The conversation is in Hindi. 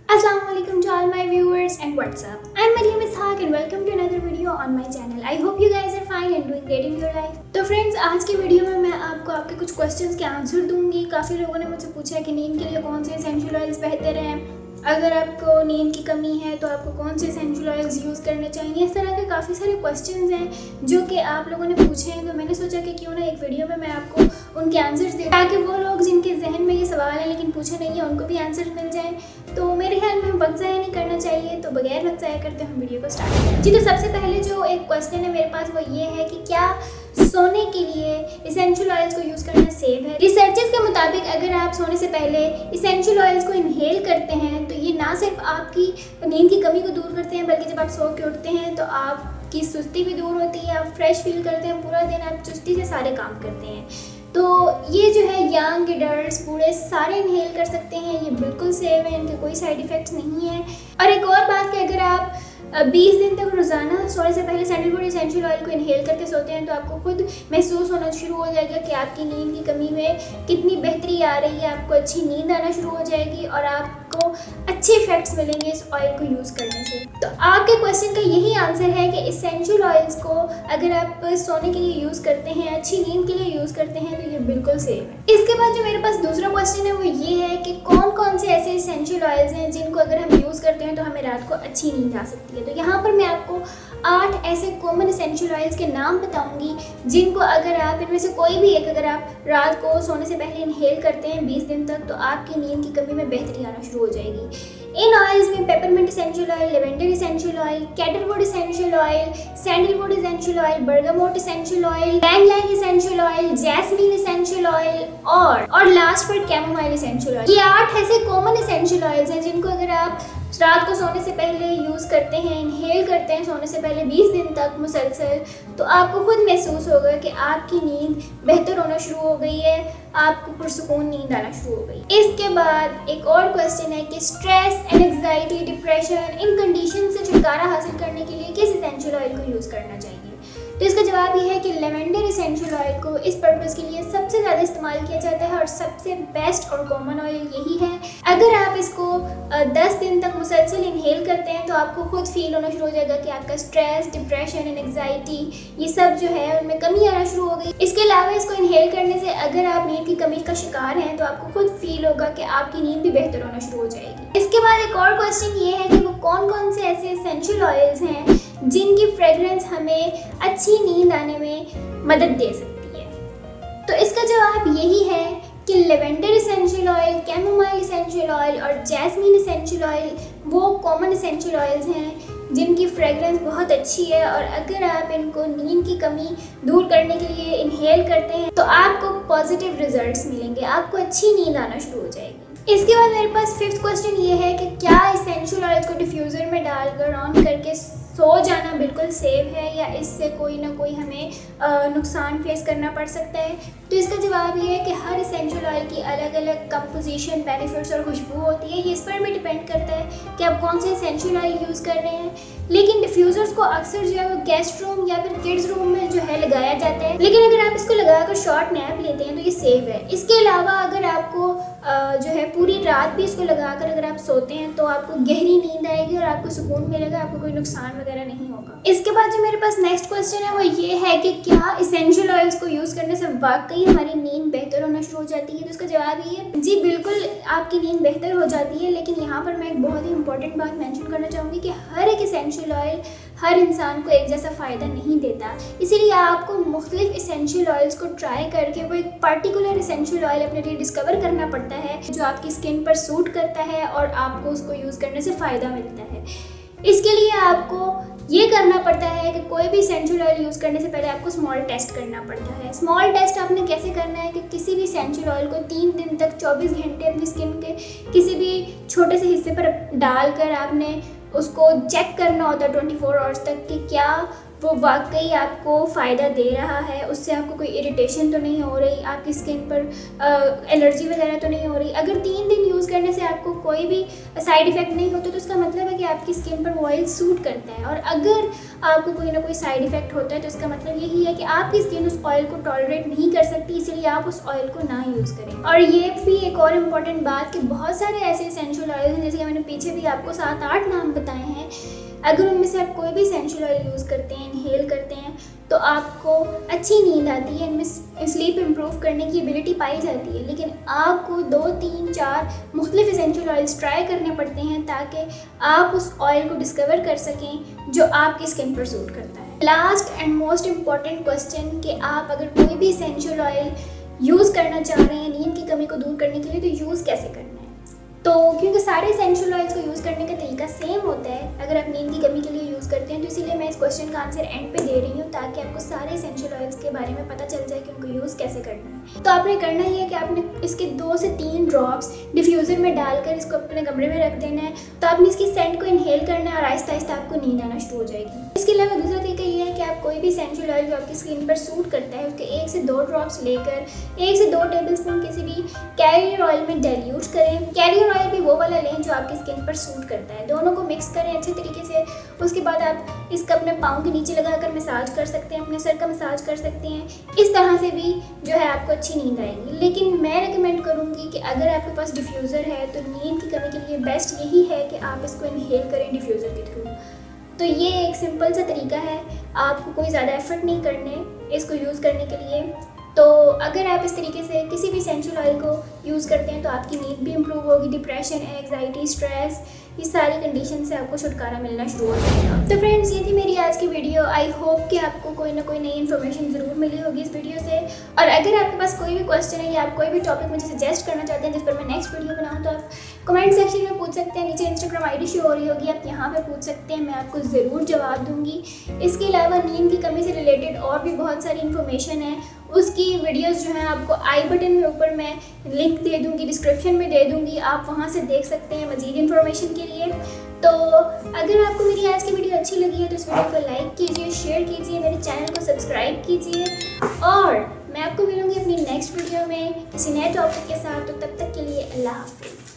Assalamu alaikum to all my viewers and what's up? I'm Mariam Ishaq and welcome to another video on my channel. I hope you guys are fine and doing great in your life. तो फ्रेंड्स, आज की वीडियो में मैं आपको आपके कुछ क्वेश्चंस के आंसर दूंगी। काफ़ी लोगों ने मुझसे पूछा है कि नींद के लिए कौन से एसेंशियल ऑयल्स बेहतर हैं, अगर आपको नींद की कमी है तो आपको कौन से एसेंशियल ऑयल्स यूज़ करने चाहिए। इस तरह के काफ़ी सारे क्वेश्चंस हैं जो कि आप लोगों ने पूछे हैं, तो मैंने सोचा कि क्यों ना एक वीडियो में मैं आपको उनके आंसर्स दे, ताकि वो लोग जिनके जहन में ये सवाल है लेकिन पूछे नहीं है उनको भी आंसर मिल जाए। तो मेरे ख्याल में वक्त ज़ाया नहीं करना चाहिए, तो बगैर वक्त ज़ाया करते हम वीडियो को स्टार्ट करें। जी, तो सबसे पहले जो एक क्वेश्चन है मेरे पास वो ये है कि क्या सोने के लिए इसेंशियल ऑयल्स को यूज़ करना सेफ है। रिसर्चर्स के मुताबिक अगर आप सोने से पहले इसेंशियल ऑयल्स को इनहेल करते हैं तो ये ना सिर्फ आपकी नींद की कमी को दूर करते हैं, बल्कि जब आप सो के उठते हैं तो आपकी सुस्ती भी दूर होती है, आप फ्रेश फील करते हैं, पूरा दिन आप चुस्ती से सारे काम करते हैं। तो ये जो है यंग एडल्ट्स बूढ़े सारे इनहेल कर सकते हैं, ये बिल्कुल सेफ है, इनके कोई साइड इफ़ेक्ट्स नहीं है। और एक और बात कि अगर आप 20 दिन तक रोज़ाना सोने से पहले सैंडलवुड एसेंशियल ऑयल को इनहेल करके सोते हैं तो आपको खुद महसूस होना शुरू हो जाएगा कि आपकी नींद की कमी में कितनी बेहतरी आ रही है, आपको अच्छी नींद आना शुरू हो जाएगी और आपको अच्छे इफेक्ट्स मिलेंगे इस ऑयल को यूज़ करने से। तो आपके क्वेश्चन का यही आंसर है कि इसेंशियल ऑयल्स को अगर आप सोने के लिए यूज़ करते हैं, अच्छी नींद के लिए यूज़ करते हैं, तो ये बिल्कुल सेफ है। इसके बाद जो मेरे पास दूसरा क्वेश्चन है वो ये है कि कौन कौन से ऐसे इसेंशियल ऑयल्स हैं जिनको अगर हम यूज़ करते हैं तो हमें रात को अच्छी नींद आ सकती है। तो यहाँ पर मैं आपको 8 ऐसे कॉमन एसेंशियल ऑयल्स के नाम बताऊंगी जिनको अगर आप इनमें से कोई भी एक अगर आप रात को सोने से पहले इनहेल करते हैं 20 दिन तक तो आपकी नींद की कमी में बेहतरी आना शुरू हो जाएगी। इन ऑयल्स में peppermint essential oil, lavender essential oil, कैटलवुड essential oil, sandalwood essential oil, bergamot essential oil, ylang ylang essential oil, jasmine essential oil और लास्ट पर कैमोमाइल एसेंशियल ऑयल। ये 8 ऐसे कॉमन एसेंशियल ऑयल्स हैं जिनको अगर आप रात को सोने से पहले यूज़ करते हैं, इनहेल करते हैं सोने से पहले 20 दिन तक मुसलसल, तो आपको खुद महसूस होगा कि आपकी नींद बेहतर होना शुरू हो गई है, आपको पुरसुकून नींद आना शुरू हो गई। इसके बाद एक और क्वेश्चन है कि स्ट्रेस, एंग्जाइटी, डिप्रेशन, इन कंडीशन से छुटकारा हासिल करने के लिए किस एसेंशियल ऑयल को यूज़ करना चाहिए। तो इसका जवाब ये है कि लेवेंडर एसेंशियल ऑयल को इस पर्पज़ के लिए सबसे ज़्यादा इस्तेमाल किया जाता है और सबसे बेस्ट और कॉमन ऑयल यही है। अगर आप इसको 10 दिन तक मुसलसल इनहेल करते हैं तो आपको खुद फील होना शुरू हो जाएगा कि आपका स्ट्रेस, डिप्रेशन एंड एंग्जाइटी ये सब जो है उनमें कमी आना शुरू हो गई। इसके अलावा इसको इनहेल करने से अगर आप नींद की कमी का शिकार हैं तो आपको खुद फील होगा कि आपकी नींद भी बेहतर होना शुरू हो जाएगी। इसके बाद एक और क्वेश्चन ये है कि वो कौन कौन से ऐसे एसेंशियल ऑयल्स हैं जिनकी फ्रेगरेंस हमें अच्छी नींद आने में मदद दे सकती है। तो इसका जवाब यही है कि lavender essential oil, chamomile essential oil और जैस्मीन एसेंशियल ऑयल वो कॉमन एसेंशियल ऑयल्स हैं जिनकी फ्रेगरेंस बहुत अच्छी है और अगर आप इनको नींद की कमी दूर करने के लिए इनहेल करते हैं तो आपको पॉजिटिव रिजल्ट्स मिलेंगे, आपको अच्छी नींद आना शुरू हो जाएगी। इसके बाद मेरे पास 5th क्वेश्चन ये है कि क्या इसेंशियल ऑयल्स को डिफ्यूज़र में डालकर ऑन करके सो जाना बिल्कुल सेफ है या इससे कोई ना कोई हमें नुकसान फेस करना पड़ सकता है। तो इसका जवाब ये है कि हर इसेंशियल ऑयल की अलग अलग कंपोजिशन, बेनिफिट्स और खुशबू होती है। ये इस पर भी डिपेंड करता है कि आप कौन से इसेंशियल ऑयल यूज़ कर रहे हैं। लेकिन डिफ्यूज़र्स को अक्सर जो है वो गेस्ट रूम या फिर किड्स रूम में जो है लगाया जाता है, लेकिन अगर आप इसको लगाकर शॉर्ट नैप लेते हैं तो ये सेफ है। इसके अलावा अगर आपको जो है पूरी रात भी इसको लगाकर अगर आप सोते हैं तो आपको गहरी नींद आएगी और आपको सुकून मिलेगा, आपको कोई नुकसान वगैरह नहीं होगा। इसके बाद जो मेरे पास नेक्स्ट क्वेश्चन है वो ये है कि क्या इसेंशियल ऑयल्स को यूज़ करने से वाकई हमारी नींद बेहतर होना शुरू हो जाती है। तो इसका जवाब ये है जी बिल्कुल, आपकी नींद बेहतर हो जाती है, लेकिन यहाँ पर मैं एक बहुत ही इंपॉर्टेंट बात मेंशन करना चाहूँगी कि हर एक इसेंशियल ऑयल हर इंसान को एक जैसा फ़ायदा नहीं देता, इसीलिए आपको मुख्तलिफ इसेंशियल ऑयल्स को ट्राई करके वो एक पर्टिकुलर इसेंशियल ऑयल अपने लिए डिस्कवर करना पड़ता है जो आपकी स्किन पर सूट करता है और आपको उसको यूज़ करने से फ़ायदा मिलता है। इसके लिए आपको ये करना पड़ता है कि कोई भी इसेंशियल ऑयल यूज़ करने से पहले आपको स्मॉल टेस्ट करना पड़ता है। स्मॉल टेस्ट आपने कैसे करना है कि किसी भी इसेंशियल ऑयल को 3 दिन तक 24 घंटे अपनी स्किन के किसी भी छोटे से हिस्से पर डालकर आपने उसको चेक करना होता है 24 आवर्स तक कि क्या वो वाकई आपको फ़ायदा दे रहा है, उससे आपको कोई इरिटेशन तो नहीं हो रही, आपकी स्किन पर एलर्जी वगैरह तो नहीं हो रही। अगर 3 दिन यूज़ करने से आपको कोई भी साइड इफ़ेक्ट नहीं होता तो उसका मतलब है कि आपकी स्किन पर वो ऑयल सूट करता है। और अगर आपको कोई ना कोई साइड इफ़ेक्ट होता है तो इसका मतलब यही है कि आपकी स्किन उस ऑयल को टॉलरेट नहीं कर सकती, इसलिए आप उस ऑयल को ना यूज़ करें। और ये भी एक और इम्पॉर्टेंट बात कि बहुत सारे ऐसे एसेंशियल ऑयल हैं, जैसे कि मैंने पीछे भी आपको 7-8 नाम बताए हैं, अगर उनमें से आप कोई भी एसेंशियल ऑयल यूज़ करते हैं, इनहेल करते हैं, तो आपको अच्छी नींद आती है, इनमें स्लीप इम्प्रूव करने की एबिलिटी पाई जाती है। लेकिन आपको 2, 3, 4 मुख्तलिफ एसेंशियल ऑयल्स ट्राई करने पड़ते हैं ताकि आप उस ऑयल को डिस्कवर कर सकें जो आपकी स्किन पर सूट करता है। Last and most important question कि आप अगर कोई भी एसेंशियल ऑयल यूज़ करना चाह रहे हैं नींद की कमी को दूर करने के लिए, तो यूज़ कैसे करना है? तो क्योंकि सारे एसेंशियल ऑयल्स को यूज़ करने का तरीका सेम होता है अगर आप नींद की कमी के लिए यूज़ करते हैं, तो इसीलिए मैं इस क्वेश्चन का आंसर एंड पे दे रही हूँ ताकि आपको सारे एसेंशियल ऑयल्स के बारे में पता चल जाए कि उनको यूज़ कैसे करना है। तो आपने करना ही है कि आपने इसके 2 से 3 ड्रॉप्स डिफ्यूज़र में डालकर इसको अपने कमरे में रख देना है। तो आपने इसकी सेंट को इनहेल करना है और आहिस्ता आहिस्ता आपको नींद आना शुरू हो जाएगी। इसके अलावा दूसरा तरीका ये है कि आप कोई भी एसेंशियल ऑयल जो आपकी स्किन पर सूट करता है उसके 1 से 2 ड्रॉप्स लेकर 1 से 2 टेबलस्पून किसी भी कैरियर ऑयल में डाइल्यूट करें। कैरियर ऑयल भी वो वाला लें जो आपकी स्किन पर सूट करता है। दोनों को मिक्स करें अच्छे तरीके से। उसके बाद आप इसका अपने पाँव के नीचे लगाकर मसाज कर सकते हैं, अपने सर का मसाज कर सकते हैं। इस तरह से भी जो है आपको अच्छी नींद आएगी। लेकिन मैं रेकमेंड करूँगी कि अगर आपके पास डिफ्यूज़र है तो नींद की कमी के लिए बेस्ट यही है कि आप इसको इनहेल करें डिफ्यूज़र के थ्रू। तो ये एक सिंपल सा तरीका है, आपको कोई ज़्यादा एफर्ट नहीं करने इसको यूज़ करने के लिए। तो अगर आप इस तरीके से किसी भी एसेंशियल ऑयल को यूज़ करते हैं तो आपकी नींद भी इम्प्रूव होगी, डिप्रेशन, एंग्जाइटी, स्ट्रेस, ये सारी कंडीशन से आपको छुटकारा मिलना शुरू हो जाएगा। तो फ्रेंड्स, ये थी मेरी आज की वीडियो। आई होप कि आपको कोई ना कोई नई इन्फॉर्मेशन ज़रूर मिली होगी इस वीडियो से। और अगर आपके पास कोई भी क्वेश्चन है या आप कोई भी टॉपिक मुझे सजेस्ट करना चाहते हैं जिस पर मैं नेक्स्ट वीडियो बनाऊँ, तो आप कमेंट सेक्शन में पूछ सकते हैं। नीचे इंस्टाग्राम आईडी शो हो रही होगी, आप यहाँ पे पूछ सकते हैं, मैं आपको ज़रूर जवाब दूँगी। इसके अलावा नींद की कमी से रिलेटेड और भी बहुत सारी इन्फॉर्मेशन है, उसकी वीडियोस जो हैं आपको आई बटन में ऊपर मैं लिंक दे दूँगी, डिस्क्रिप्शन में दे दूँगी, आप वहाँ से देख सकते हैं मज़ीद इन्फॉर्मेशन के लिए। तो अगर आपको मेरी आज की वीडियो अच्छी लगी है तो इस वीडियो को लाइक कीजिए, शेयर कीजिए, मेरे चैनल को सब्सक्राइब कीजिए और मैं आपको मिलूँगी अपनी नेक्स्ट वीडियो में किसी नए टॉपिक के साथ। तो तब तक के लिए अल्लाह हाफ़िज़।